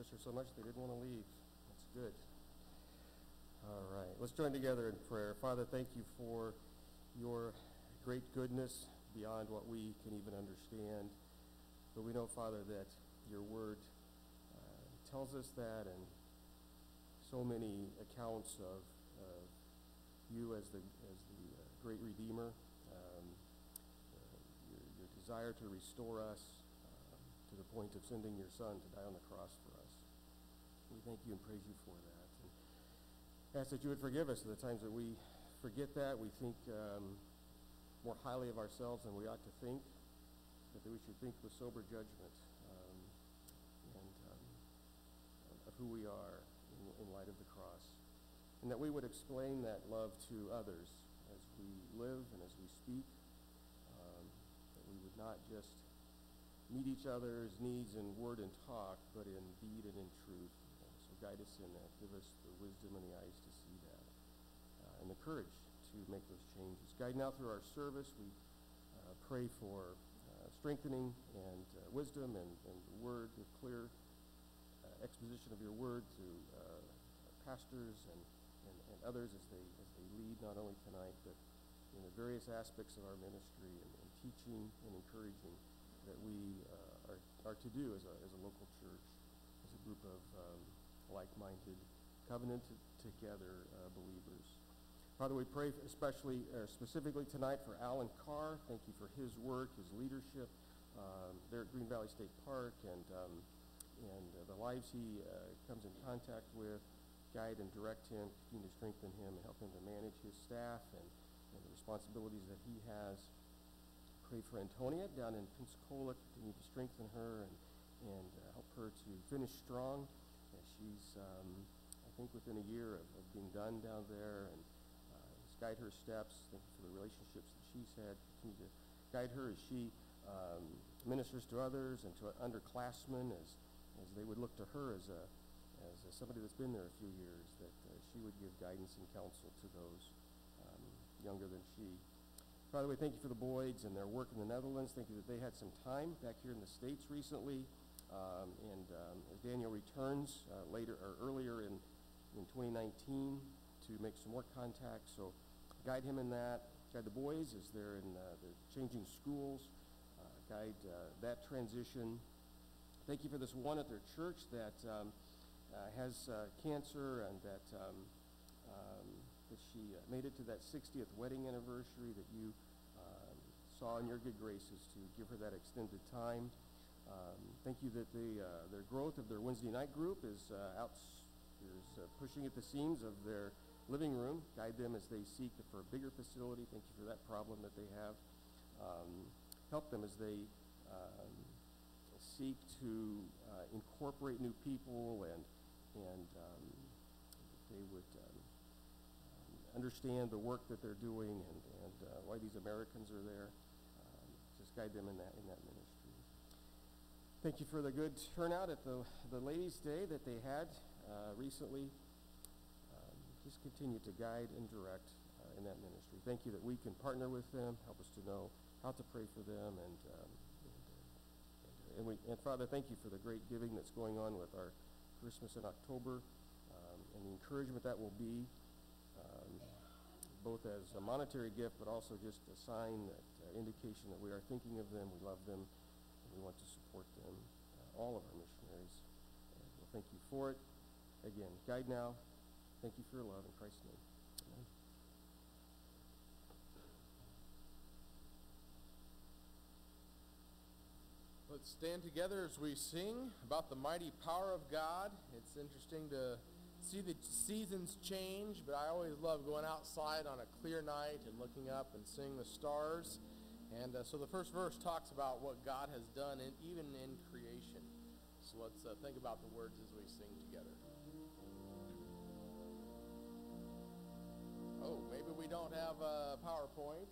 minister so much they didn't want to leave. That's good. All right, let's join together in prayer. Father, thank you for your great goodness beyond what we can even understand. But we know, Father, that your word tells us that, and so many accounts of you as the great Redeemer, your desire to restore us to the point of sending your Son to die on the cross for us. We thank you and praise you for that. And ask that you would forgive us of the times that we forget that. We think more highly of ourselves than we ought to think, but that we should think with sober judgment of who we are in light of the cross. And that we would explain that love to others as we live and as we speak, that we would not just meet each other's needs in word and talk, but in deed and in truth. So guide us in that. Give us the wisdom and the eyes to see that, and the courage to make those changes. Guide now through our service. We pray for strengthening and wisdom and the word, the clear exposition of your word to pastors and others as they lead, not only tonight, but in the various aspects of our ministry and teaching and encouraging that we are to do as a local church, as a group of like-minded, covenanted together believers. Father, we pray specifically tonight for Alan Carr. Thank you for his work, his leadership there at Green Valley State Park, and the lives he comes in contact with. Guide and direct him, continue to strengthen him, and help him to manage his staff and the responsibilities that he has. Pray for Antonia down in Pensacola. Continue to strengthen her and help her to finish strong. As she's, I think, within a year of being done down there, and just guide her steps. Thank you for the relationships that she's had. Continue to guide her as she ministers to others and to underclassmen as they would look to her as somebody that's been there a few years, that she would give guidance and counsel to those younger than she. Father, we thank you for the Boyds and their work in the Netherlands. Thank you that they had some time back here in the States recently. As Daniel returns earlier in 2019 to make some more contacts, so guide him in that. Guide the boys as they're in the changing schools. Guide that transition. Thank you for this one at their church that has cancer, and that she made it to that 60th wedding anniversary, that you saw in your good graces to give her that extended time. Thank you that their growth of their Wednesday night group is pushing at the seams of their living room. Guide them as they seek for a bigger facility. Thank you for that problem that they have. Help them as they seek to incorporate new people, and they would understand the work that they're doing and why these Americans are there. Just guide them in that ministry. Thank you for the good turnout at the Ladies' Day that they had recently. Just continue to guide and direct in that ministry. Thank you that we can partner with them. Help us to know how to pray for them, and Father, thank you for the great giving that's going on with our Christmas in October, and the encouragement that will be, both as a monetary gift, but also just a sign, that indication that we are thinking of them, we love them, and we want to support them, all of our missionaries. And we'll thank you for it. Again, guide now. Thank you for your love in Christ's name. Amen. Let's stand together as we sing about the mighty power of God. It's interesting to see the seasons change, but I always love going outside on a clear night and looking up and seeing the stars. And so the first verse talks about what God has done, even in creation. So let's think about the words as we sing together. Oh, maybe we don't have a PowerPoint.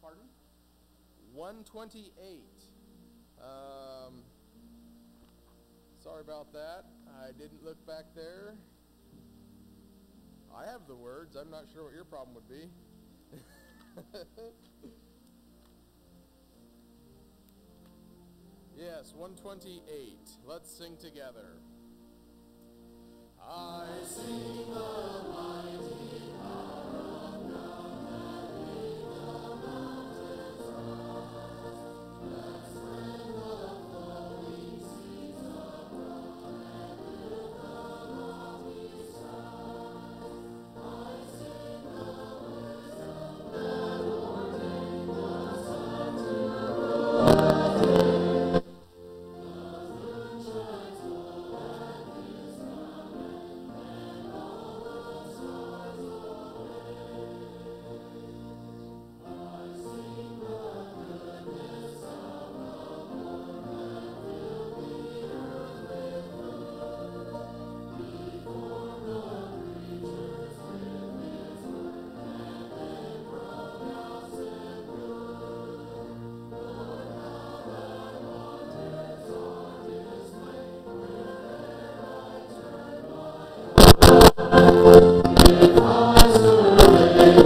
Pardon? 128. Sorry about that. I didn't look back there. I have the words. I'm not sure what your problem would be. Yes, 128. Let's sing together. I sing the mighty power of God that made the mountains rise. That spread the flowing seas abroad and built the lofty skies. I sing the wisdom that ordained the sun to rise. The moon shines full and is coming, and all the stars obey. I sing the goodness of the Lord and fill the earth with good. He formed the creatures with His word, and then pronounced them good. Lord, how Thy wonders are displayed where'er I turn my eye. If I survey the ground, Lord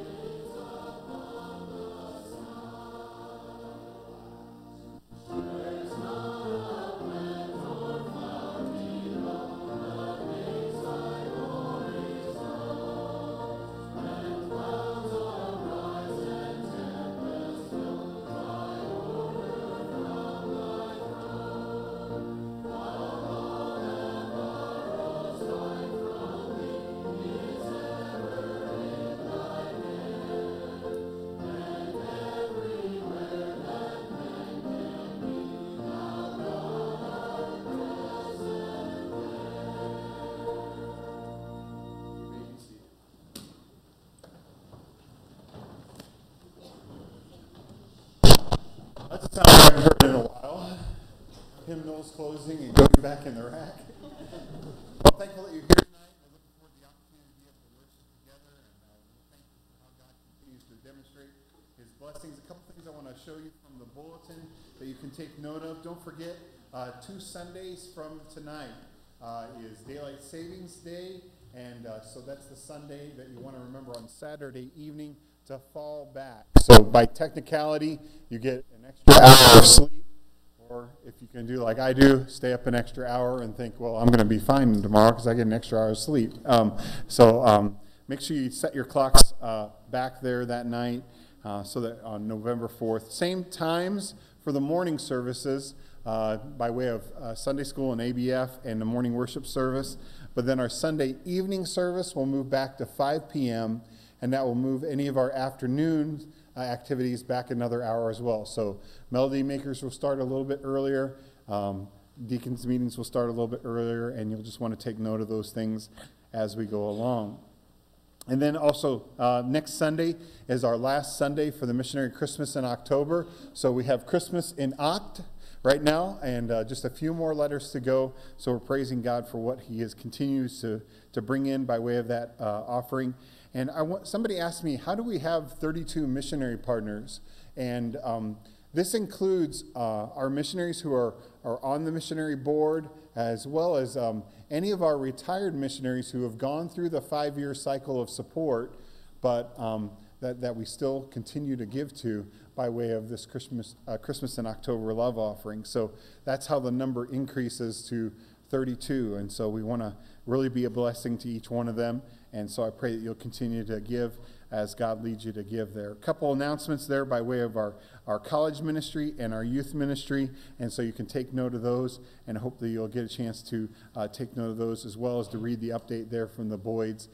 is upon the skies. There's not a plant or flower below, but makes Thy glories known. When clouds arise and tempests blow, Thy order from Thy throne. While all that borrows life from Thee is ever in Thy hand. And everywhere that man can be, Thou God art present there. You may be seated. That's a sound I haven't heard in a while. Hymnals closing and going back in the rack. Well, thankful that you're here tonight. I'm looking forward to the opportunity to be able to worship together, and we're thankful for how God continues to demonstrate His blessings. A couple things I want to show you from the bulletin that you can take note of. Don't forget, 2 Sundays from tonight is Daylight Savings Day, and so that's the Sunday that you want to remember on Saturday evening to fall back. So by technicality, you get an extra hour of sleep, or if you can do like I do, stay up an extra hour and think, well, I'm going to be fine tomorrow because I get an extra hour of sleep. So make sure you set your clocks back there that night so that on November 4th, same times for the morning services by way of Sunday school and ABF and the morning worship service. But then our Sunday evening service will move back to 5 p.m., and that will move any of our afternoon activities back another hour as well. So Melody Makers will start a little bit earlier. Deacons meetings will start a little bit earlier, and you'll just want to take note of those things as we go along. And then also next Sunday is our last Sunday for the Missionary Christmas in October. So we have Christmas in Oct right now, and just a few more letters to go. So we're praising God for what He continues to bring in by way of that offering. And somebody asked me, how do we have 32 missionary partners? And this includes our missionaries who are on the missionary board, as well as any of our retired missionaries who have gone through the 5-year cycle of support, but that we still continue to give to by way of this Christmas in October love offering. So that's how the number increases to 32. And so we want to really be a blessing to each one of them. And so I pray that you'll continue to give as God leads you to give there. A couple announcements there by way of our college ministry and our youth ministry. And so you can take note of those, and hopefully you'll get a chance to take note of those, as well as to read the update there from the Boyds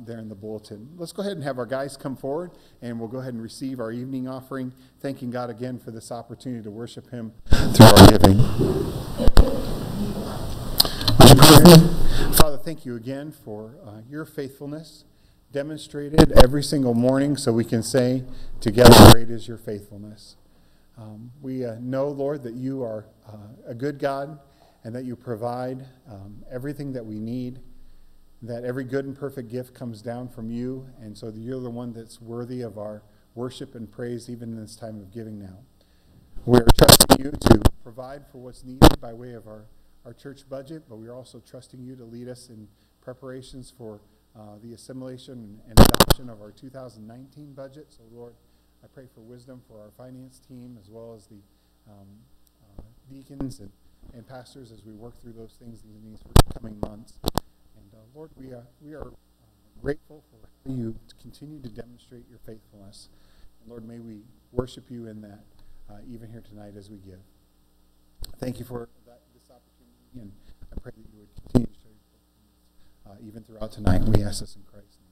there in the bulletin. Let's go ahead and have our guys come forward, and we'll go ahead and receive our evening offering, thanking God again for this opportunity to worship Him through our giving. Would you pray with me? Father, thank you again for your faithfulness demonstrated every single morning, so we can say together, great is your faithfulness. We know, Lord, that you are a good God, and that you provide everything that we need, that every good and perfect gift comes down from you, and so that you're the one that's worthy of our worship and praise even in this time of giving now. We're trusting you to provide for what's needed by way of our church budget, but we're also trusting you to lead us in preparations for the assimilation and adoption of our 2019 budget. So, Lord, I pray for wisdom for our finance team as well as the deacons and pastors as we work through those things in these coming months. And Lord, we are grateful for how you continue to demonstrate your faithfulness. And Lord, may we worship you in that even here tonight as we give. Thank you for this opportunity, and I pray that you would continue to show your faithfulness even throughout tonight. We ask this in Christ's name.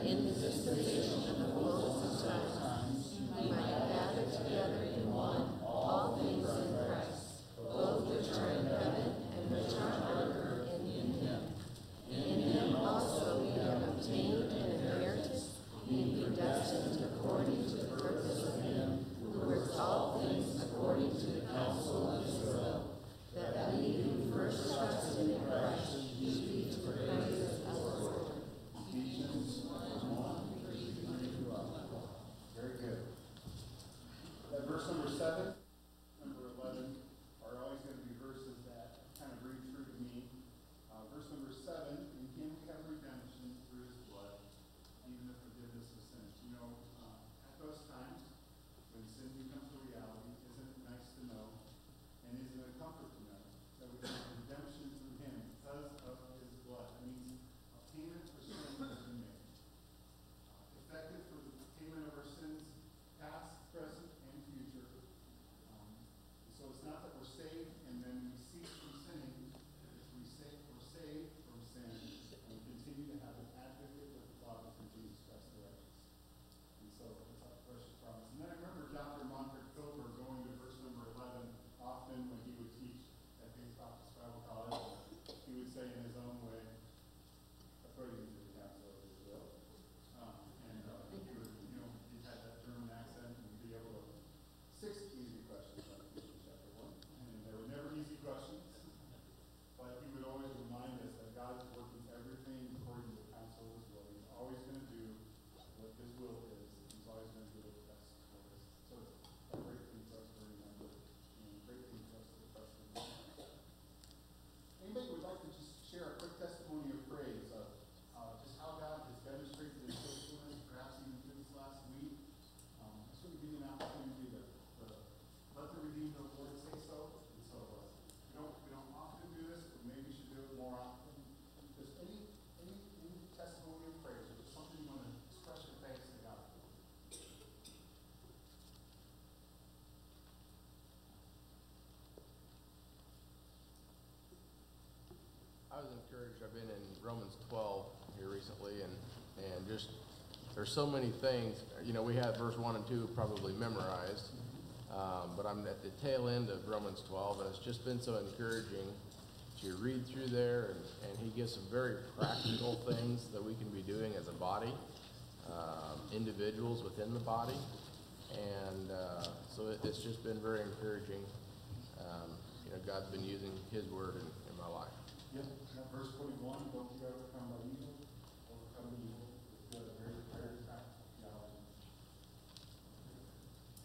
In the dispensation of the fullness of time, we might gather together encouraged. I've been in Romans 12 here recently, and just there's so many things. We have verse 1 and 2 probably memorized, but I'm at the tail end of Romans 12, and it's just been so encouraging to read through there, and he gives some very practical things that we can be doing as a body, individuals within the body, and so it's just been very encouraging. God's been using his word in my life. Yes, that verse 21, don't be overcome by evil, overcome evil with good, very, very practical theology.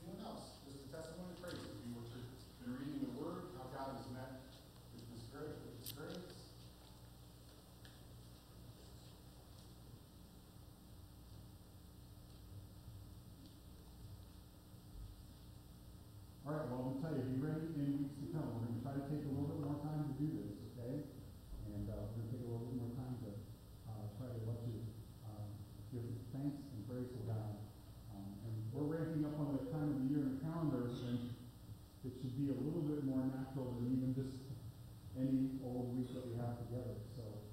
Anyone else? Just a testimony of praise. If you were to be reading the word, how God has met with his grace. All right, well, I'm going to tell you, be ready in weeks to come. We're going to try to take a little bit more time to do this, okay? And we're going to take a little bit more time to try to let you give thanks and praise to God. And we're ramping up on the time of the year in the calendar, and it should be a little bit more natural than even just any old week that we have together. So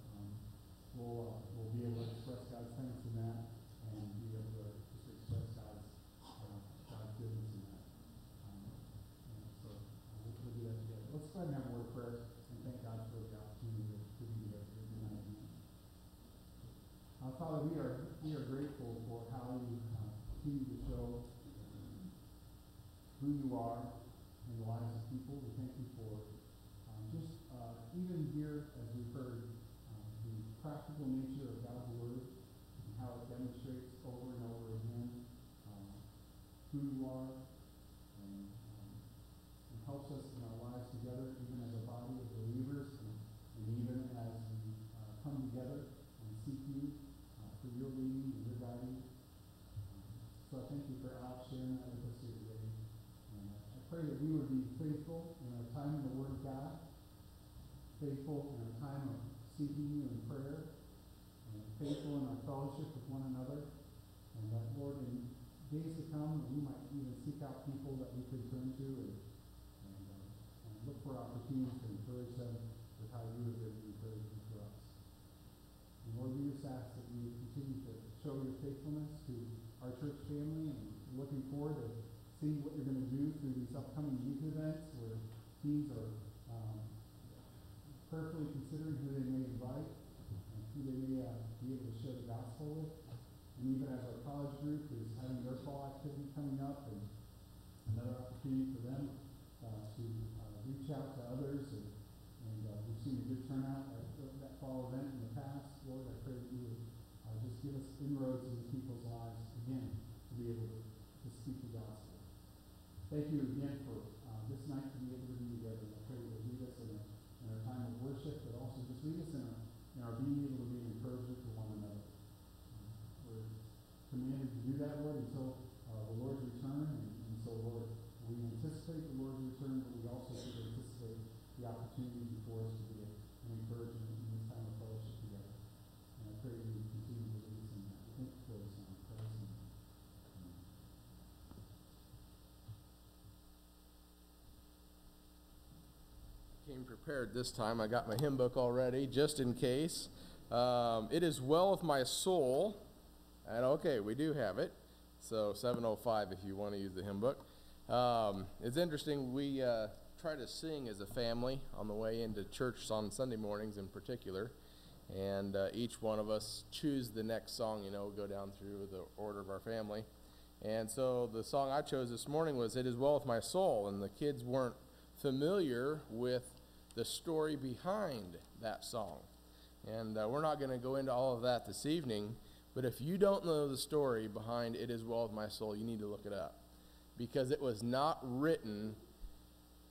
we'll be able to express God's thanks in that, and be able to just express God's goodness in that. So we'll do that together. Let's go ahead and have a word of prayer and thank God for the opportunity to be together here tonight. Father, we are grateful for how you continue to show who you are in the lives of people. We thank you for even here, as we've heard, the practical nature of God's word and how it demonstrates over and over again who you are, and helps us in our lives together, even as a body of believers, and even as we come together and seek you for your leading and your guiding. So I thank you for Al sharing that with us here today. And I pray that we would be faithful in our time in the Word of God, faithful in our time of seeking you in prayer, and faithful in our fellowship with one another, and that, Lord, in days to come, we might even seek out people that we could turn to and look for opportunities to encourage them with how you have been encouraging for us. And Lord, we just ask that you would continue to show your faithfulness to our church family, and looking forward to seeing what you're going to do through these upcoming youth events where teens are prayerfully considering who they may invite and who they may be able to share the gospel with. And even as our college group is having their fall activity coming up, and another opportunity for them to reach out to others, and we've seen a good turnout at that fall event in the past. Lord, I pray that you would just give us inroads into people's lives again to be able to speak the gospel. Thank you again for this night to be able to be together. I pray that you lead us in our time of worship, but also just lead us in our being able to be an encouragement to one another. We're commanded to do that, Lord, until the Lord's return, and so, Lord, we anticipate the Lord's return, but we also should anticipate the opportunity before us to be an encouragement in this time of fellowship together. And I pray that you continue to lead us in that. Thank you for this in Christ's name. Amen. Came prepared this time. I got my hymn book already, just in case. It is well with my soul. And okay, we do have it. So 705 if you want to use the hymn book. It's interesting. We try to sing as a family on the way into church on Sunday mornings in particular. And each one of us choose the next song, go down through the order of our family. And so the song I chose this morning was It Is Well With My Soul. And the kids weren't familiar with the story behind that song. And we're not going to go into all of that this evening, but if you don't know the story behind It Is Well With My Soul, you need to look it up, because it was not written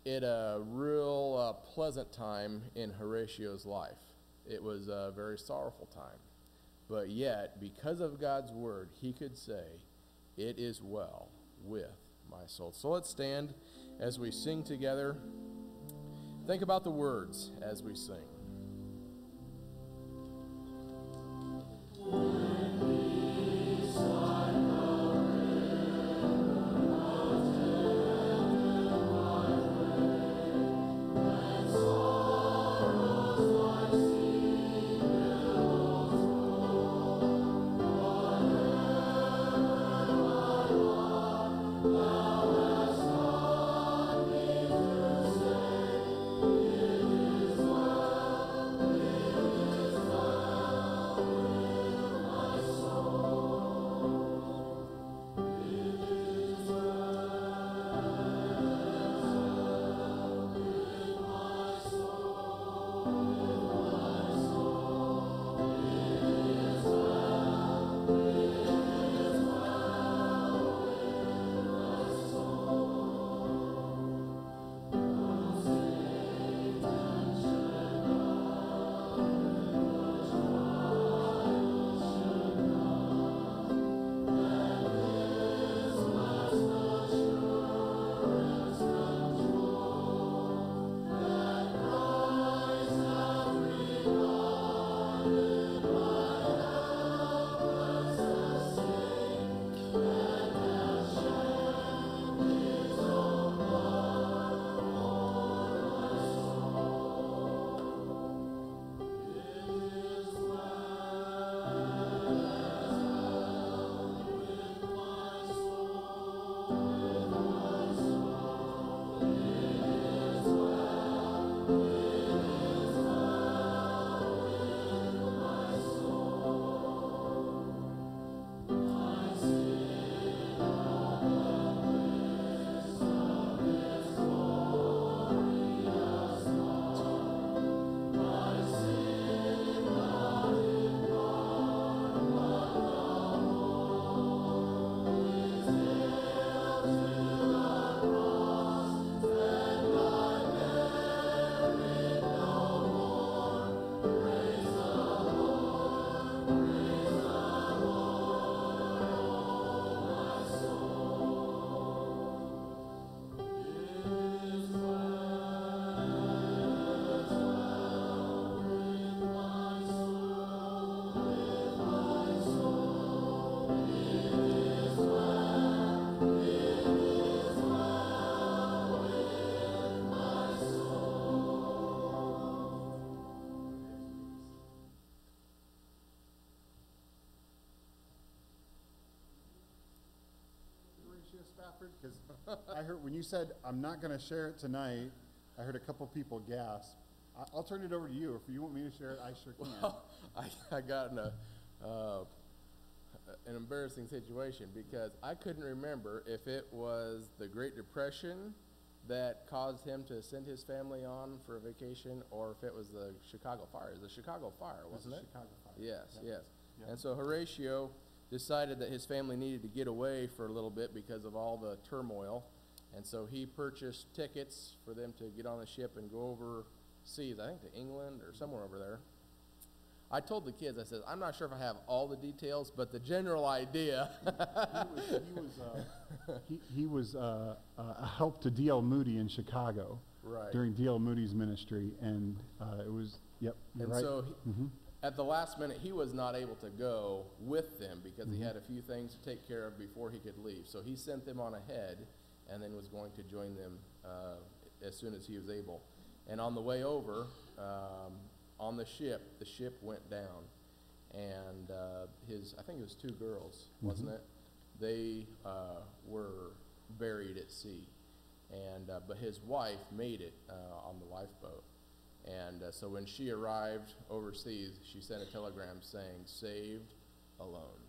at a real pleasant time in Horatio's life. It was a very sorrowful time. But yet, because of God's word, he could say, it is well with my soul. So let's stand as we sing together. Think about the words as we sing. Sorrows like sea. Spafford? Because I heard when you said, I'm not going to share it tonight, I heard a couple people gasp. I'll turn it over to you. If you want me to share it, I sure can. Well, I got in an embarrassing situation because I couldn't remember if it was the Great Depression that caused him to send his family on for a vacation, or if it was the Chicago fire. It was the Chicago fire, wasn't it? Chicago fire. Yes, Yep. yes. Yep. And so Horatio decided that his family needed to get away for a little bit because of all the turmoil. And so he purchased tickets for them to get on the ship and go overseas, I think to England or somewhere over there. I told the kids, I said, I'm not sure if I have all the details, but the general idea. He was a help to D.L. Moody in Chicago Right. during D.L. Moody's ministry, and it was, yep, you're And right. so Mhm. at the last minute, he was not able to go with them because he had a few things to take care of before he could leave. So he sent them on ahead and then was going to join them as soon as he was able. And on the way over, on the ship went down. And I think it was 2 girls, wasn't it? They were buried at sea. And but his wife made it on the lifeboat. And so when she arrived overseas, she sent a telegram saying, "Saved, alone."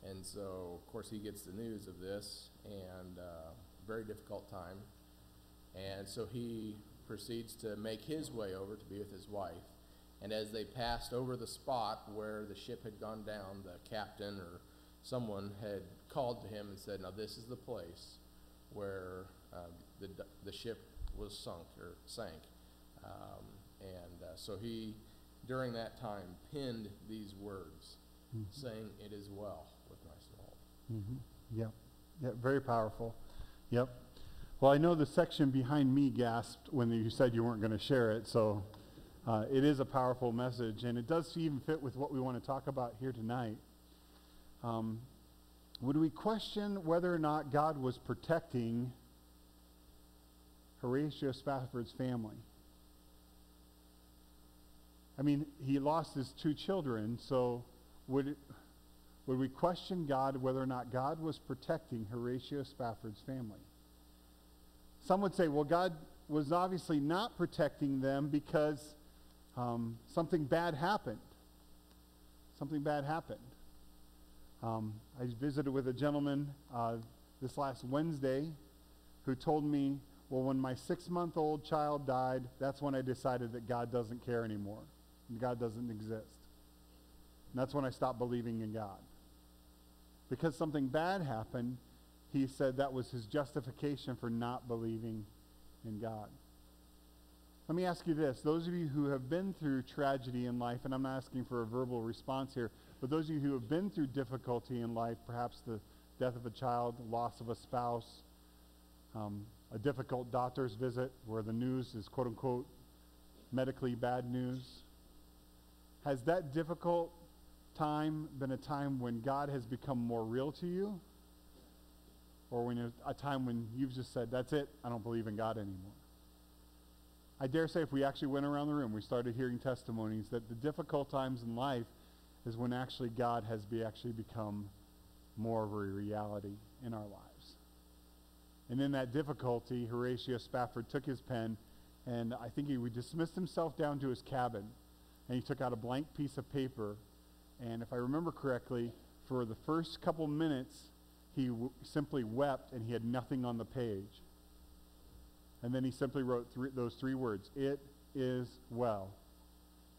And so, of course, he gets the news of this, and very difficult time. And so he proceeds to make his way over to be with his wife. And as they passed over the spot where the ship had gone down, the captain or someone had called to him and said, "Now this is the place where the ship was sunk or sank." So he, during that time, penned these words, saying, "It is well with my soul." Yep. Yep, very powerful. Yep. Well, I know the section behind me gasped when you said you weren't going to share it, so it is a powerful message, and it does even fit with what we want to talk about here tonight. Would we question whether or not God was protecting Horatio Spafford's family? I mean, he lost his 2 children, so would we question God whether or not God was protecting Horatio Spafford's family? Some would say, well, God was obviously not protecting them because something bad happened. Something bad happened. I visited with a gentleman this last Wednesday who told me, well, when my 6-month-old child died, that's when I decided that God doesn't care anymore. God doesn't exist. And that's when I stopped believing in God. Because something bad happened, he said that was his justification for not believing in God. Let me ask you this. Those of you who have been through tragedy in life, and I'm not asking for a verbal response here, but those of you who have been through difficulty in life, perhaps the death of a child, the loss of a spouse, a difficult doctor's visit where the news is quote-unquote medically bad news, has that difficult time been a time when God has become more real to you? Or when a time when you've just said, that's it, I don't believe in God anymore? I dare say if we actually went around the room, we started hearing testimonies that the difficult times in life is when actually God has actually become more of a reality in our lives. And in that difficulty, Horatio Spafford took his pen, and I think he dismissed himself down to his cabin, and he took out a blank piece of paper, and if I remember correctly, for the first couple minutes, he simply wept, and he had nothing on the page. And then he simply wrote those 3 words, "It is well."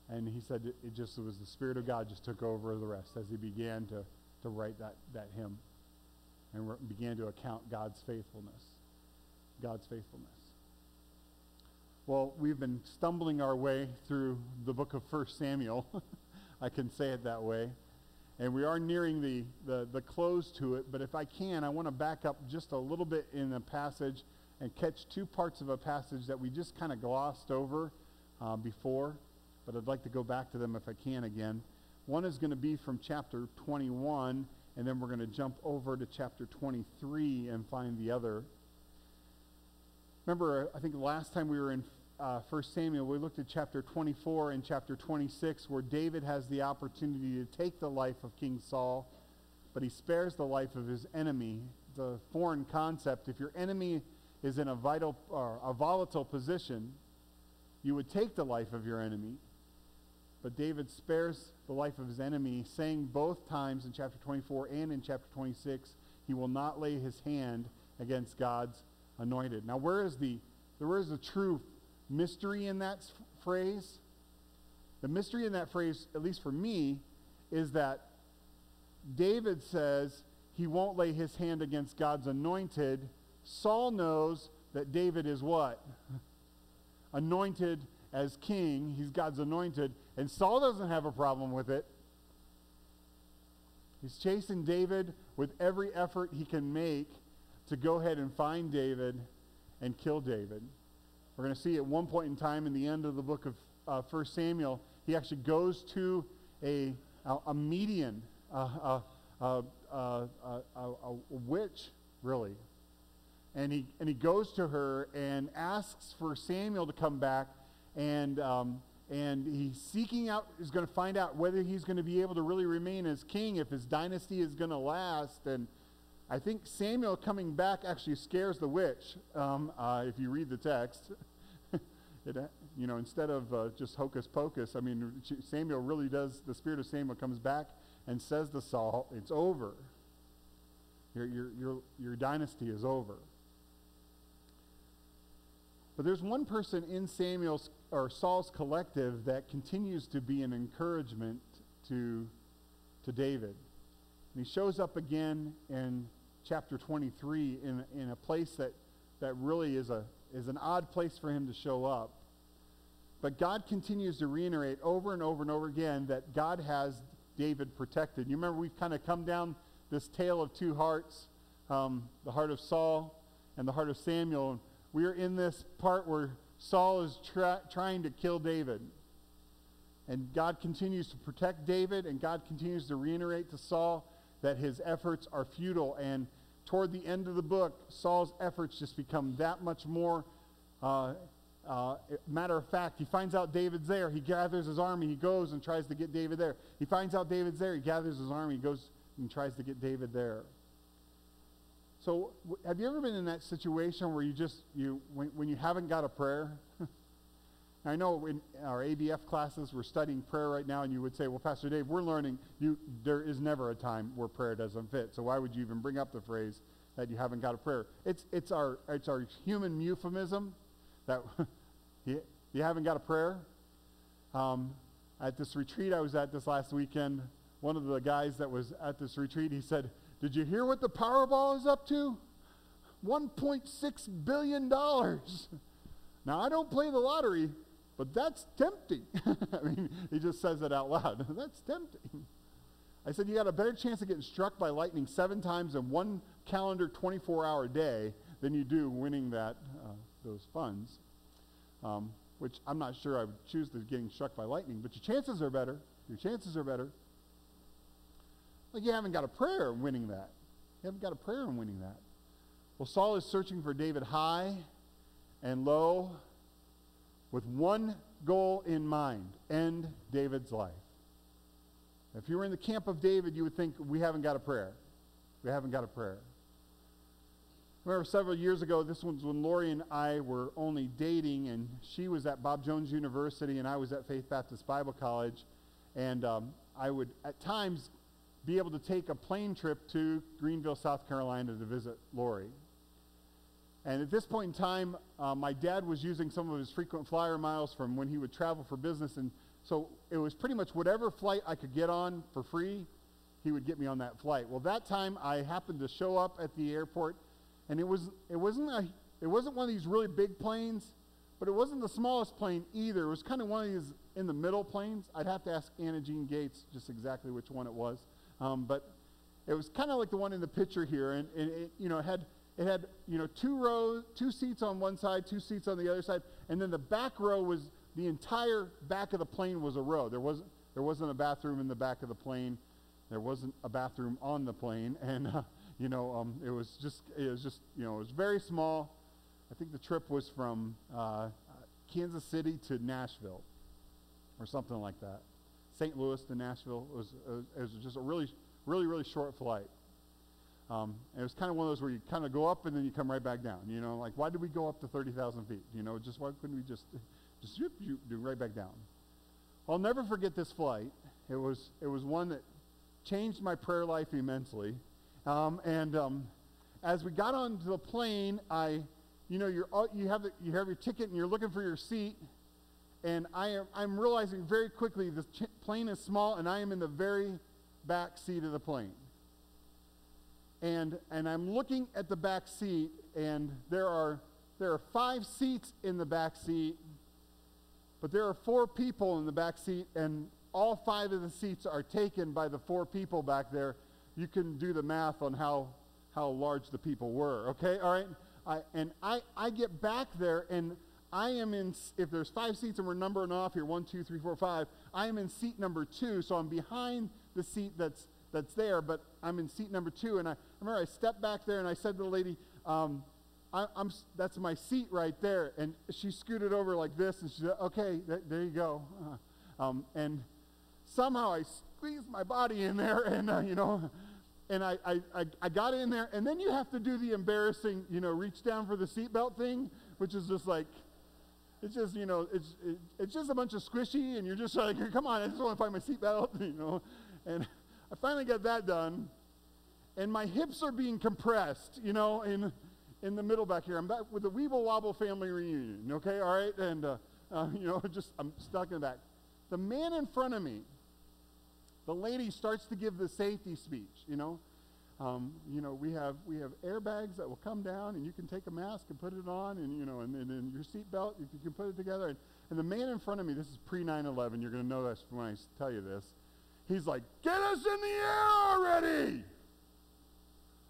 And he said it was the Spirit of God just took over the rest as he began to write that hymn and began to account God's faithfulness. God's faithfulness. Well, we've been stumbling our way through the book of 1 Samuel. I can say it that way. And we are nearing the close to it, but if I can, I want to back up just a little bit in the passage and catch 2 parts of a passage that we just kind of glossed over before, but I'd like to go back to them if I can again. One is going to be from chapter 21, and then we're going to jump over to chapter 23 and find the other. Remember, I think last time we were in 1 Samuel, we looked at chapter 24 and chapter 26, where David has the opportunity to take the life of King Saul, but he spares the life of his enemy, it's a foreign concept. If your enemy is in a volatile position, you would take the life of your enemy. But David spares the life of his enemy, saying both times in chapter 24 and in chapter 26, he will not lay his hand against God's anointed. Now, where is the true mystery in that phrase? The mystery in that phrase, at least for me, is that David says he won't lay his hand against God's anointed. Saul knows that David is what? Anointed as king. He's God's anointed. And Saul doesn't have a problem with it. He's chasing David with every effort he can make to go ahead and find David and kill David. We're going to see at one point in time in the end of the book of 1 Samuel, he actually goes to a median, a witch, really. And he goes to her and asks for Samuel to come back, and he's seeking out, is going to find out whether he's going to be able to really remain as king, if his dynasty is going to last. And I think Samuel coming back actually scares the witch, if you read the text. Instead of just hocus pocus, I mean, Samuel really does, the spirit of Samuel comes back and says to Saul, it's over. Your dynasty is over. But there's one person in Saul's collective that continues to be an encouragement to David. And he shows up again in chapter 23 in a place that really is an odd place for him to show up. But God continues to reiterate over and over and over again that God has David protected. You remember we've kind of come down this tale of two hearts, the heart of Saul and the heart of Samuel. We are in this part where Saul is trying to kill David. And God continues to protect David, and God continues to reiterate to Saul that his efforts are futile. And toward the end of the book, Saul's efforts just become that much more matter of fact. He finds out David's there. He gathers his army. He goes and tries to get David there. He finds out David's there. He gathers his army. He goes and tries to get David there. So have you ever been in that situation where when you haven't got a prayer? I know in our ABF classes we're studying prayer right now, and you would say, well, Pastor Dave, we're learning there is never a time where prayer doesn't fit. So why would you even bring up the phrase that you haven't got a prayer? It's our human euphemism that you haven't got a prayer. At this retreat I was at this last weekend, one of the guys that was at this retreat, he said, did you hear what the Powerball is up to? $1.6 billion. Now, I don't play the lottery, but that's tempting. I mean, he just says it out loud. That's tempting. I said, you got a better chance of getting struck by lightning 7 times in one calendar 24-hour day than you do winning those funds, which I'm not sure I would choose getting struck by lightning, but your chances are better. Your chances are better. Like, you haven't got a prayer in winning that. You haven't got a prayer in winning that. Well, Saul is searching for David high and low with one goal in mind: end David's life. If you were in the camp of David, you would think, we haven't got a prayer. We haven't got a prayer. I remember several years ago, this was when Lori and I were only dating, and she was at Bob Jones University, and I was at Faith Baptist Bible College, and I would, at times, be able to take a plane trip to Greenville, South Carolina to visit Lori. And at this point in time, my dad was using some of his frequent flyer miles from when he would travel for business, and so it was pretty much whatever flight I could get on for free, he would get me on that flight. Well, that time I happened to show up at the airport, and it wasn't one of these really big planes, but it wasn't the smallest plane either. It was kind of one of these in the middle planes. I'd have to ask Anna Jean Gates just exactly which one it was. But it was kind of like the one in the picture here, and it had 2 seats on one side, 2 seats on the other side, and then the back row was the entire back of the plane was a row. There wasn't a bathroom in the back of the plane. There wasn't a bathroom on the plane, and it was very small. I think the trip was from Kansas City to Nashville, or something like that. St. Louis to Nashville. It was just a really, really, really short flight. And it was kind of one of those where you kind of go up and then you come right back down. You know, like, why did we go up to 30,000 feet? You know, just why couldn't we just do right back down? I'll never forget this flight. It was one that changed my prayer life immensely. As we got onto the plane, you have your ticket and you're looking for your seat, and I'm realizing very quickly the plane is small and I am in the very back seat of the plane. And I'm looking at the back seat, and there are 5 seats in the back seat, but there are 4 people in the back seat, and all 5 of the seats are taken by the 4 people back there. You can do the math on how large the people were, okay? All right? I get back there, and I am in, if there's 5 seats and we're numbering off here, 1, 2, 3, 4, 5, I am in seat number 2, so I'm behind the seat that's there, but I'm in seat number 2, and I remember I stepped back there and I said to the lady, that's my seat right there, and she scooted over like this, and she said, okay, there you go, and somehow I squeezed my body in there, and and I got in there, and then you have to do the embarrassing, reach down for the seatbelt thing, which is just like, it's just, it's just a bunch of squishy, and you're just like, come on, I just want to find my seatbelt, and I finally got that done, and my hips are being compressed, in the middle back here. I'm back with the Weeble Wobble family reunion, okay, all right, and, I'm stuck in the back. The man in front of me, the lady starts to give the safety speech, we have airbags that will come down, and you can take a mask and put it on, and, and your seatbelt, you can put it together, and the man in front of me, this is pre-9/11, you're going to know this when I tell you this, he's like, get us in the air already!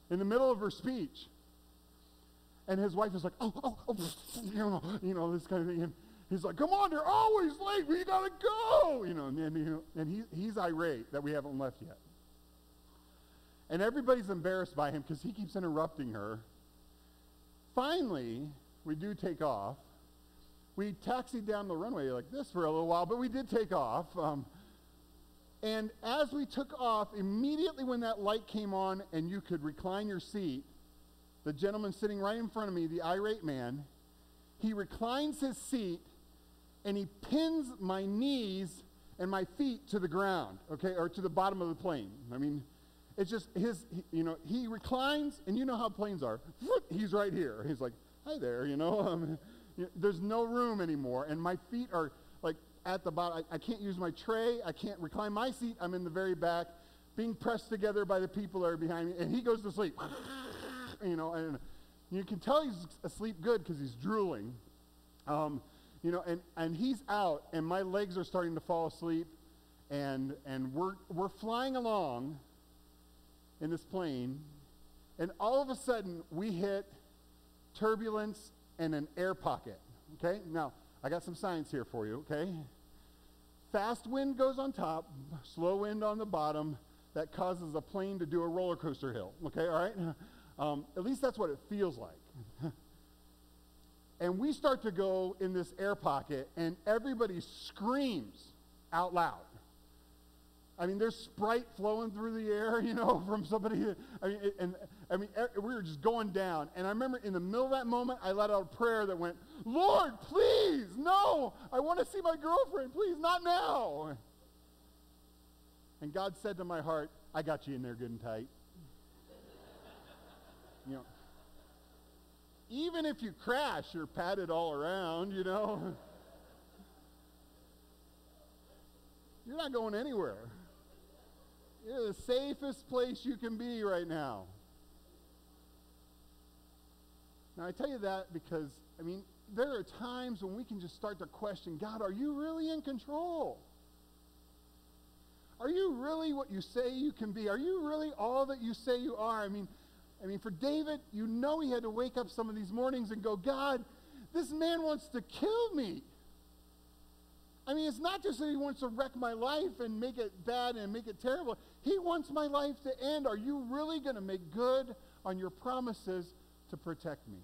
In the middle of her speech. And his wife is like, this kind of thing. And he's like, come on, they're always late. We got to go. And he's irate that we haven't left yet. And everybody's embarrassed by him because he keeps interrupting her. Finally, we do take off. We taxied down the runway like this for a little while, but we did take off. And as we took off, immediately when that light came on and you could recline your seat, the gentleman sitting right in front of me, the irate man, he reclines his seat and he pins my knees and my feet to the ground, okay, or to the bottom of the plane. I mean, it's just he reclines, and you know how planes are. He's right here. He's like, hi there, there's no room anymore, and my feet are like at the bottom. I can't use my tray. I can't recline my seat. I'm in the very back, being pressed together by the people that are behind me, and he goes to sleep. And you can tell he's asleep good because he's drooling. And he's out, and my legs are starting to fall asleep, and we're flying along in this plane, and all of a sudden we hit turbulence and an air pocket. Okay, now I got some science here for you. Okay, fast wind goes on top, slow wind on the bottom. That causes a plane to do a roller coaster hill. Okay, all right. At least that's what it feels like. And we start to go in this air pocket, and everybody screams out loud. I mean, there's Sprite flowing through the air, from somebody. We were just going down. And I remember in the middle of that moment, I let out a prayer that went, Lord, please, no, I want to see my girlfriend, please, not now. And God said to my heart, I got you in there good and tight. Even if you crash, you're padded all around, You're not going anywhere. You're the safest place you can be right now. Now, I tell you that because, there are times when we can just start to question, God, are you really in control? Are you really what you say you can be? Are you really all that you say you are? For David, he had to wake up some of these mornings and go, God, this man wants to kill me. It's not just that he wants to wreck my life and make it bad and make it terrible. He wants my life to end. Are you really going to make good on your promises to protect me?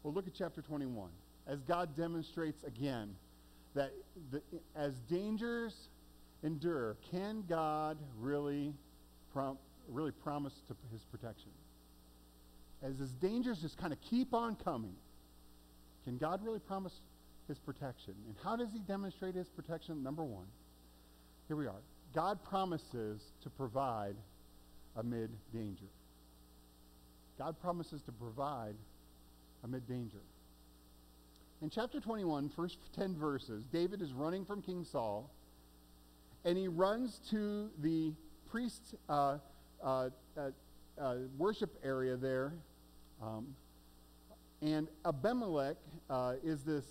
Well, look at chapter 21. As God demonstrates again that as dangers endure, can God really really promise to his protection? As his dangers just kind of keep on coming, can God really promise his protection? And how does he demonstrate his protection? Number one, here we are. God promises to provide amid danger. God promises to provide amid danger. In chapter 21, first 10 verses, David is running from King Saul, and he runs to the priest's worship area there, and Abimelech is the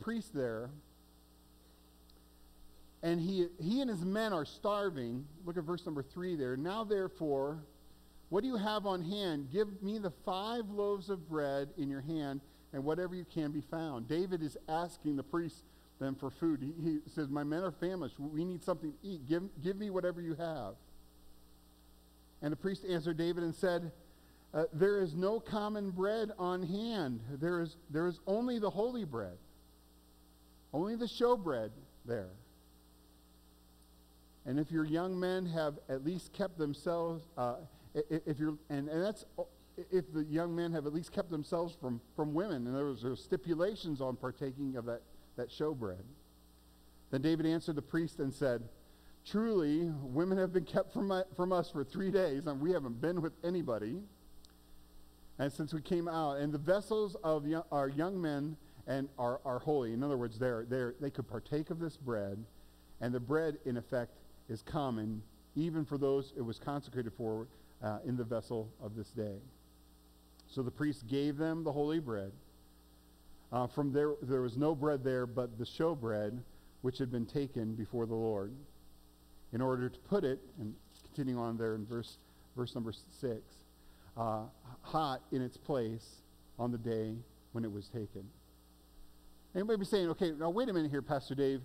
priest there, and he and his men are starving. Look at verse number 3 there. Now therefore, what do you have on hand? Give me the 5 loaves of bread in your hand, and whatever you can be found. David is asking the priest then for food. He says, my men are famished. We need something to eat. Give me whatever you have. And the priest answered David and said, there is no common bread on hand. There is only the holy bread. Only the showbread there. And if your young men have at least kept themselves, if the young men have at least kept themselves from women, and there was stipulations on partaking of that showbread. Then David answered the priest and said, truly, women have been kept from us for 3 days, and we haven't been with anybody. And since we came out, and the vessels of our young men and are holy. In other words, they could partake of this bread, and the bread, in effect, is common, even for those it was consecrated for in the vessel of this day. So the priest gave them the holy bread. From there was no bread there but the showbread, which had been taken before the Lord, in order to put it, and continuing on there in verse number 6, hot in its place on the day when it was taken. Anybody be saying, okay, now wait a minute here, Pastor Dave.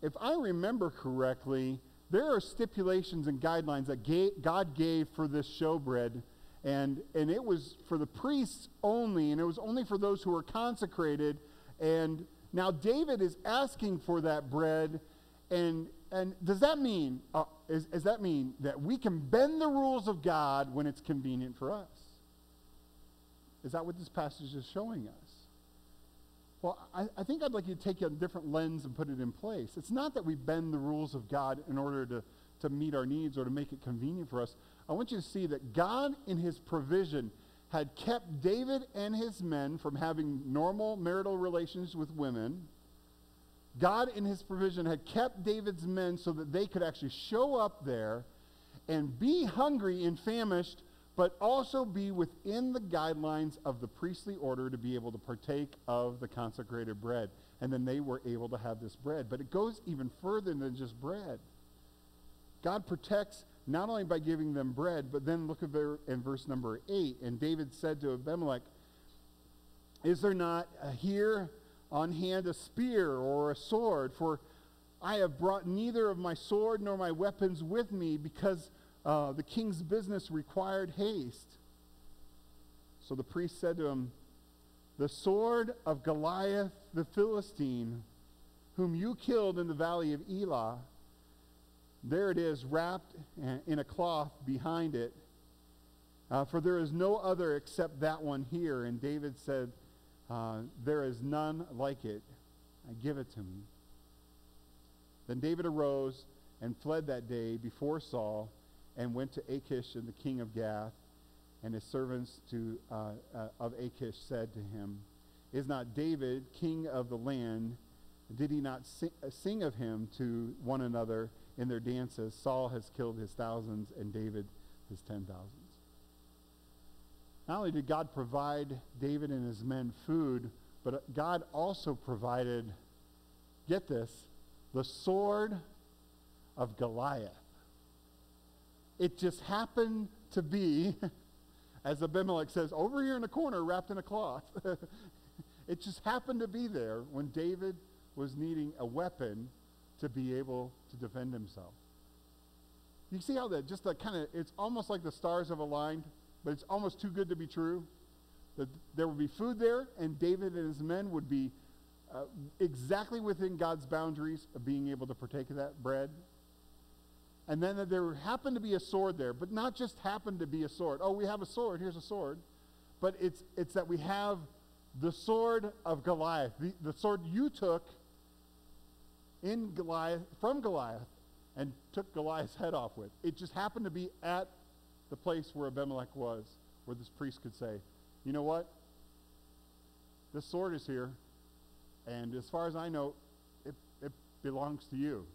If I remember correctly, there are stipulations and guidelines that God gave for this showbread, and it was for the priests only, and it was only for those who were consecrated. And now David is asking for that bread, and does that mean does that mean that we can bend the rules of God when it's convenient for us? Is that what this passage is showing us? Well, I think I'd like you to take a different lens and put it in place. It's not that we bend the rules of God in order to meet our needs or to make it convenient for us. I want you to see that God, in his provision, had kept David and his men from having normal marital relations with women. God, in his provision, had kept David's men so that they could actually show up there and be hungry and famished, but also be within the guidelines of the priestly order to be able to partake of the consecrated bread. And then they were able to have this bread. But it goes even further than just bread. God protects not only by giving them bread, but then look at there in verse number 8. And David said to Abimelech, is there not here on hand a spear or a sword? For I have brought neither of my sword nor my weapons with me, because the king's business required haste. So the priest said to him, the sword of Goliath the Philistine, whom you killed in the valley of Elah, there it is, wrapped in a cloth behind it. For there is no other except that one here. And David said, there is none like it. Give it to me. Then David arose and fled that day before Saul, and went to Achish and the king of Gath, and his servants of Achish said to him, is not David king of the land? Did he not sing of him to one another in their dances? Saul has killed his thousands, and David his 10,000s. Not only did God provide David and his men food, but God also provided, get this, the sword of Goliath. It just happened to be, as Abimelech says, over here in the corner wrapped in a cloth. It just happened to be there when David was needing a weapon to be able to defend himself. You see how that just it's almost like the stars have aligned, but it's almost too good to be true. That there would be food there, and David and his men would be exactly within God's boundaries of being able to partake of that bread. And then there happened to be a sword there, but not just happened to be a sword. Oh, we have a sword, here's a sword. But it's that we have the sword of Goliath, the sword you took from Goliath and took Goliath's head off with. It just happened to be at the place where Abimelech was, where this priest could say, you know what? This sword is here, and as far as I know, it belongs to you.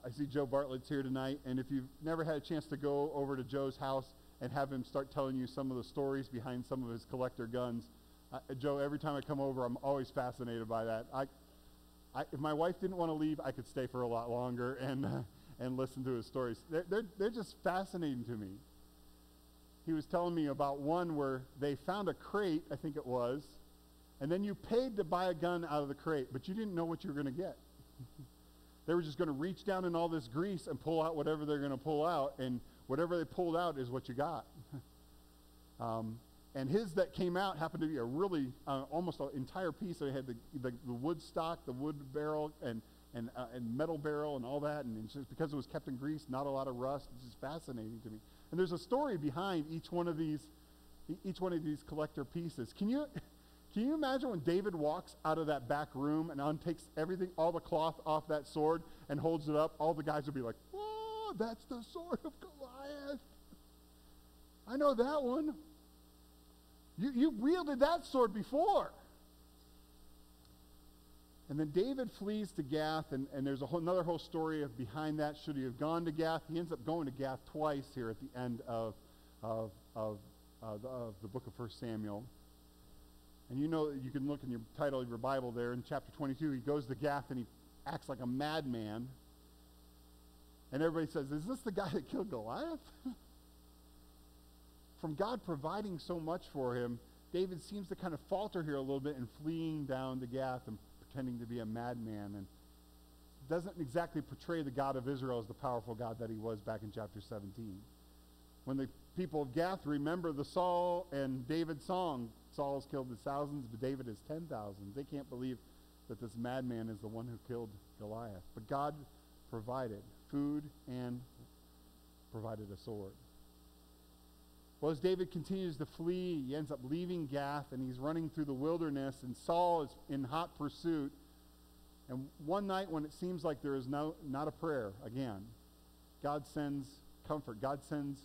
I see Joe Bartlett's here tonight, and if you've never had a chance to go over to Joe's house and have him start telling you some of the stories behind some of his collector guns, Joe, every time I come over, I'm always fascinated by that. If my wife didn't want to leave, I could stay for a lot longer and listen to his stories. They're just fascinating to me. He was telling me about one where they found a crate, I think it was, and then you paid to buy a gun out of the crate, but you didn't know what you were going to get. They were just going to reach down in all this grease and pull out whatever they're going to pull out, and whatever they pulled out is what you got. And his that came out happened to be a really, almost an entire piece. So it had the wood stock, the wood barrel, and metal barrel and all that, and it's just because it was kept in grease, not a lot of rust. It's just fascinating to me. And there's a story behind each one of these collector pieces. Can you imagine when David walks out of that back room and untakes everything, all the cloth off that sword and holds it up? All the guys would be like, "Whoa, that's the sword of Goliath. I know that one. You wielded that sword before." And then David flees to Gath, and there's another whole story behind that. Should he have gone to Gath? He ends up going to Gath twice here at the end of the book of 1 Samuel. And you know, you can look in your title of your Bible there in chapter 22. He goes to Gath and he acts like a madman. And everybody says, "Is this the guy that killed Goliath?" From God providing so much for him, David seems to kind of falter here a little bit in fleeing down to Gath and pretending to be a madman, and doesn't exactly portray the God of Israel as the powerful God that he was back in chapter 17. When the people of Gath remember the Saul and David song, Saul's killed his thousands, but David has 10,000. They can't believe that this madman is the one who killed Goliath. But God provided food and provided a sword. Well, as David continues to flee, he ends up leaving Gath, and he's running through the wilderness, and Saul is in hot pursuit. And one night when it seems like there is not a prayer again, God sends comfort. God sends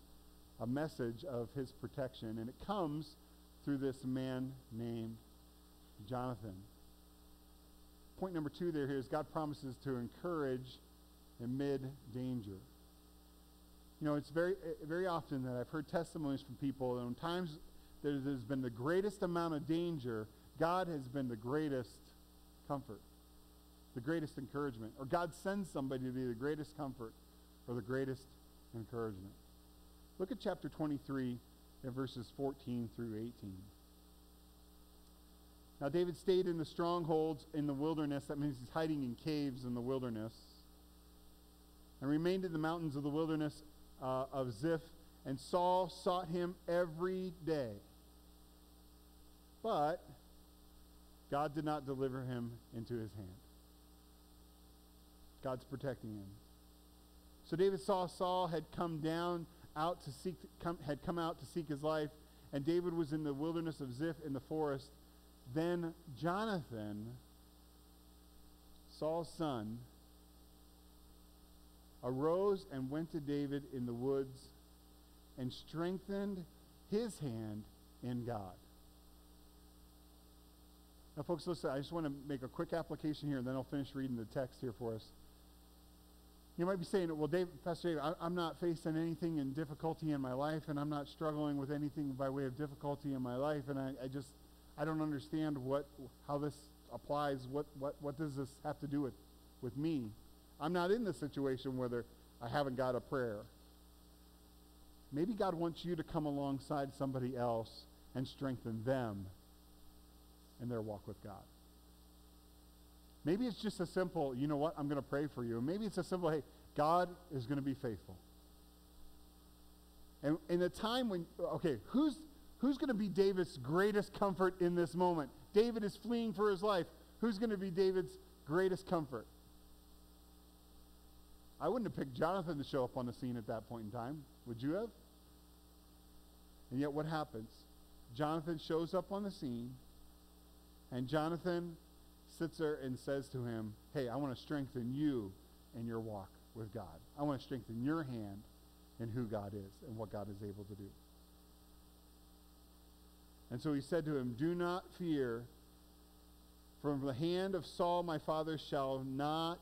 a message of his protection, and it comes through this man named Jonathan. Point number 2 there here is God promises to encourage amid danger. You know, it's very often that I've heard testimonies from people that when times there's been the greatest amount of danger, God has been the greatest comfort, the greatest encouragement, or God sends somebody to be the greatest comfort or the greatest encouragement. Look at chapter 23 and verses 14 through 18. Now David stayed in the strongholds in the wilderness. That means he's hiding in caves in the wilderness. And remained in the mountains of the wilderness of Ziph. And Saul sought him every day. But God did not deliver him into his hand. God's protecting him. So David saw Saul had come out to seek his life, and David was in the wilderness of Ziph in the forest. Then Jonathan, Saul's son, arose and went to David in the woods and strengthened his hand in God. Now, folks, listen, I just want to make a quick application here, and then I'll finish reading the text here for us. You might be saying, well, Pastor David, I'm not facing anything in difficulty in my life, and I'm not struggling with anything by way of difficulty in my life, and I don't understand how this applies. What does this have to do with me? I'm not in this situation whether I haven't got a prayer. Maybe God wants you to come alongside somebody else and strengthen them in their walk with God. Maybe it's just a simple, you know what, I'm going to pray for you. Maybe it's a simple, hey, God is going to be faithful. And in a time when, okay, who's going to be David's greatest comfort in this moment? David is fleeing for his life. Who's going to be David's greatest comfort? I wouldn't have picked Jonathan to show up on the scene at that point in time. Would you have? And yet what happens? Jonathan shows up on the scene, and Jonathan sits there and says to him, hey, I want to strengthen you in your walk with God. I want to strengthen your hand in who God is and what God is able to do. And so he said to him, do not fear. From the hand of Saul my father shall not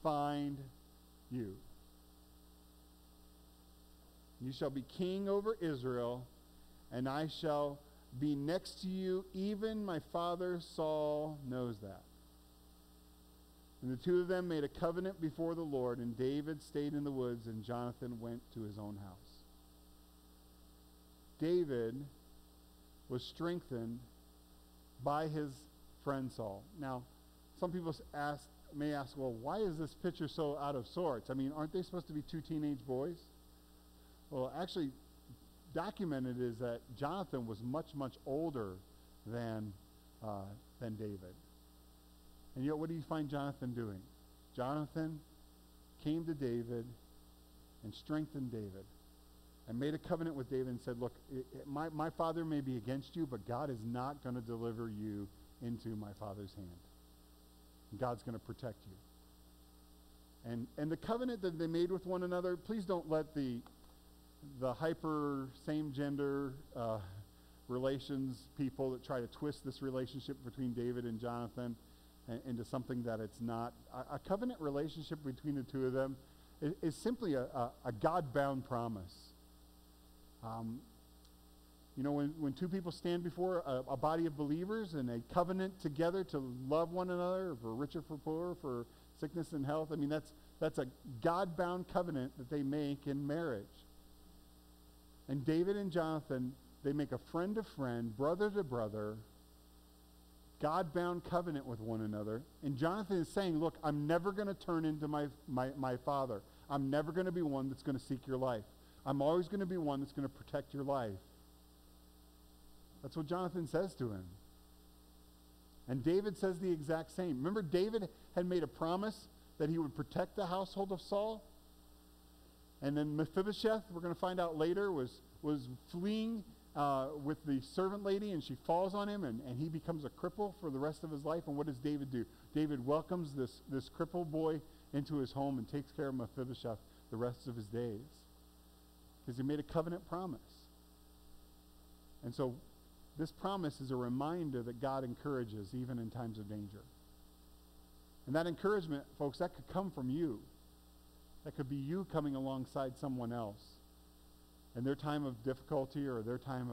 find you. You shall be king over Israel, and I shall be next to you. Even my father Saul knows that. And the two of them made a covenant before the Lord, and David stayed in the woods, and Jonathan went to his own house. David was strengthened by his friend Saul. Now, some people may ask, well, why is this picture so out of sorts? I mean, aren't they supposed to be two teenage boys? Well, actually, documented is that Jonathan was much, much older than David. And yet, what do you find Jonathan doing? Jonathan came to David and strengthened David and made a covenant with David and said, look, my father may be against you, but God is not going to deliver you into my father's hand. God's going to protect you. And the covenant that they made with one another, please don't let the hyper same-gender relations people that try to twist this relationship between David and Jonathan into something that it's not. A covenant relationship between the two of them is simply a God-bound promise. When two people stand before a body of believers and a covenant together to love one another, for rich or for poor, for sickness and health, I mean, that's a God-bound covenant that they make in marriage. And David and Jonathan, they make a friend to friend, brother to brother, God-bound covenant with one another. And Jonathan is saying, look, I'm never going to turn into my father. I'm never going to be one that's going to seek your life. I'm always going to be one that's going to protect your life. That's what Jonathan says to him. And David says the exact same. Remember, David had made a promise that he would protect the household of Saul. And then Mephibosheth, we're going to find out later, was fleeing with the servant lady, and she falls on him, and he becomes a cripple for the rest of his life. And what does David do? David welcomes this crippled boy into his home and takes care of Mephibosheth the rest of his days. Because he made a covenant promise. And so this promise is a reminder that God encourages even in times of danger. And that encouragement, folks, that could come from you. That could be you coming alongside someone else in their time of difficulty or their time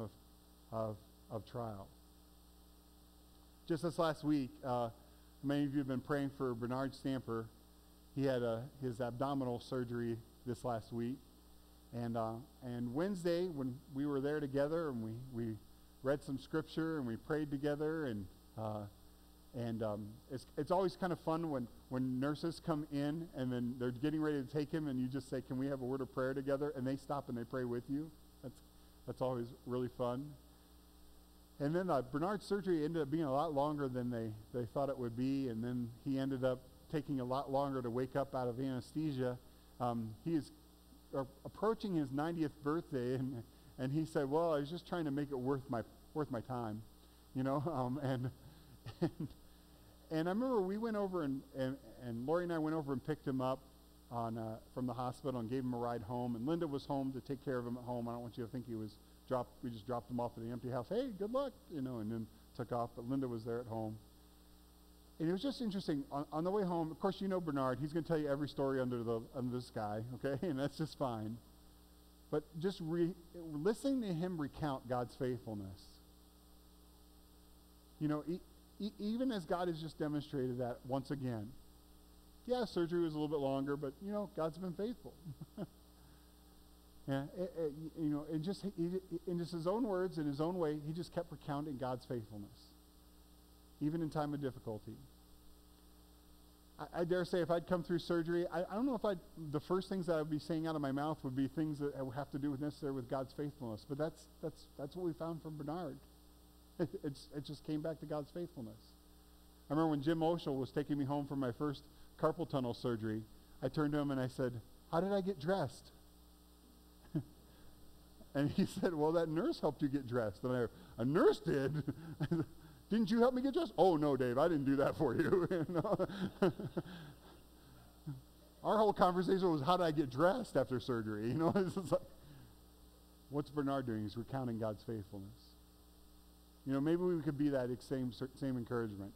of trial. Just this last week, many of you have been praying for Bernard Stamper. He had his abdominal surgery this last week. And Wednesday, when we were there together and we read some scripture and we prayed together, and it's always kind of fun when nurses come in and then they're getting ready to take him, and you just say, can we have a word of prayer together? And they stop and they pray with you. That's always really fun. And then Bernard's surgery ended up being a lot longer than they thought it would be, and then he ended up taking a lot longer to wake up out of anesthesia. He is approaching his 90th birthday, and he said, well, I was just trying to make it worth my time, and I remember we went over and Lori and I went over and picked him up from the hospital and gave him a ride home, and Linda was home to take care of him at home. I don't want you to think we just dropped him off at the empty house. Hey, good luck, and then took off, but Linda was there at home. And it was just interesting. On the way home, of course, Bernard. He's going to tell you every story under the sky, okay? And that's just fine. But just listening to him recount God's faithfulness. Even as God has just demonstrated that once again. Yeah, surgery was a little bit longer, but, God's been faithful. Yeah, in just his own words, in his own way, he just kept recounting God's faithfulness, even in time of difficulty. I dare say if I'd come through surgery, I don't know if the first things that I would be saying out of my mouth would be things that have to do with God's faithfulness. But that's what we found from Bernard. It just came back to God's faithfulness. I remember when Jim Oshel was taking me home for my first carpal tunnel surgery. I turned to him and I said, how did I get dressed? And he said, well, that nurse helped you get dressed. And a nurse did? Didn't you help me get dressed? Oh, no, Dave, I didn't do that for you. Our whole conversation was, how did I get dressed after surgery? It's just like, what's Bernard doing? He's recounting God's faithfulness. Maybe we could be that same encouragement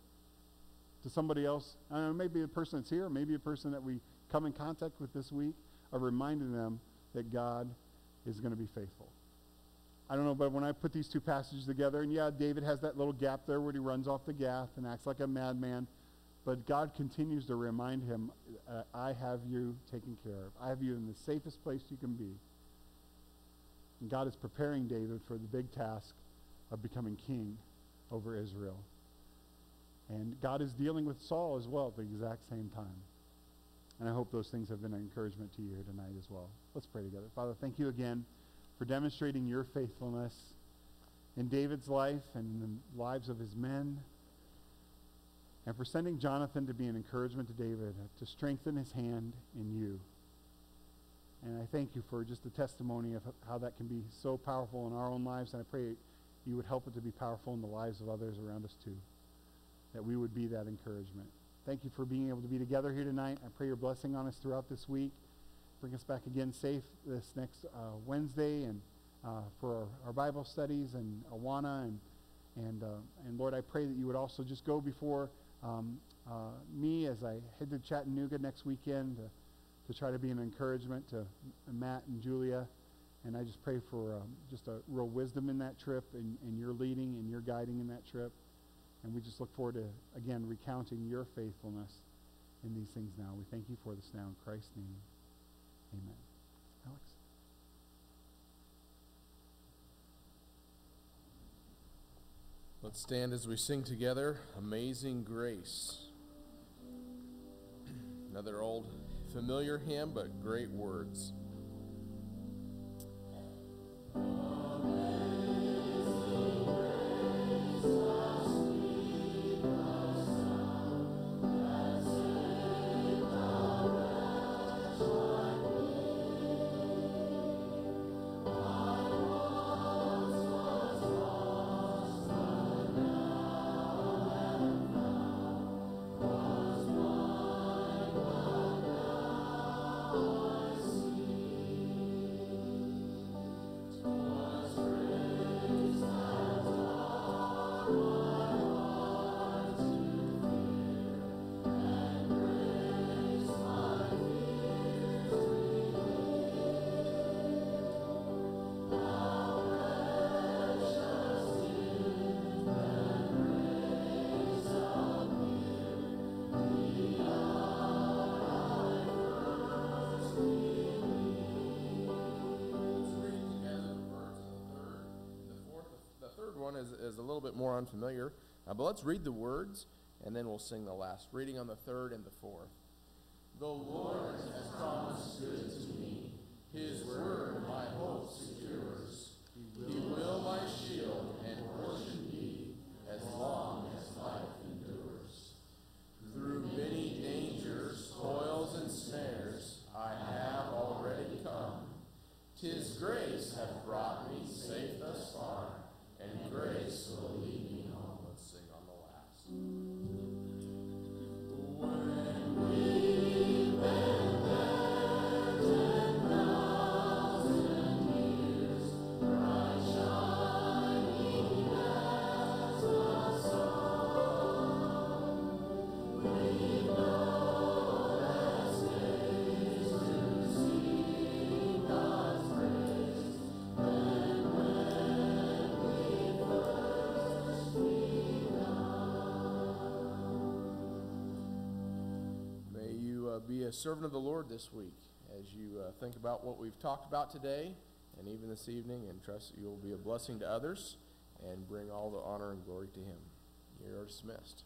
to somebody else. I don't know, maybe a person that's here, maybe a person that we come in contact with this week, of reminding them that God is going to be faithful. I don't know, but when I put these two passages together, and yeah, David has that little gap there where he runs off the Gath and acts like a madman, but God continues to remind him, I have you taken care of. I have you in the safest place you can be. And God is preparing David for the big task of becoming king over Israel. And God is dealing with Saul as well at the exact same time. And I hope those things have been an encouragement to you here tonight as well. Let's pray together. Father, thank you again for demonstrating your faithfulness in David's life and in the lives of his men, and for sending Jonathan to be an encouragement to David, to strengthen his hand in you. And I thank you for just the testimony of how that can be so powerful in our own lives, and I pray you would help it to be powerful in the lives of others around us too, that we would be that encouragement. Thank you for being able to be together here tonight. I pray your blessing on us throughout this week. Bring us back again safe this next Wednesday, and for our Bible studies and Awana, and Lord, I pray that you would also just go before me as I head to Chattanooga next weekend to try to be an encouragement to Matt and Julia. And I just pray for just a real wisdom in that trip, and your leading and your guiding in that trip. And we just look forward to, again, recounting your faithfulness in these things now. We thank you for this now in Christ's name. Amen. Alex? Let's stand as we sing together, Amazing Grace. Another old familiar hymn, but great words. Is a little bit more unfamiliar, but let's read the words, and then we'll sing the last reading on the third and the fourth. The Lord has promised good to me. His word my hope secures. He will my shield and portion be, as long as life endures. Through many dangers, toils, and snares, I have already come. 'Tis grace hath brought me safe thus far, and grace will lead me home. Let's sing on the last. When we've been there 10,000 years, bright shining as the sun, we know best days to sing God's praise. And be a servant of the Lord this week as you think about what we've talked about today and even this evening, and trust that you will be a blessing to others and bring all the honor and glory to Him. You're dismissed.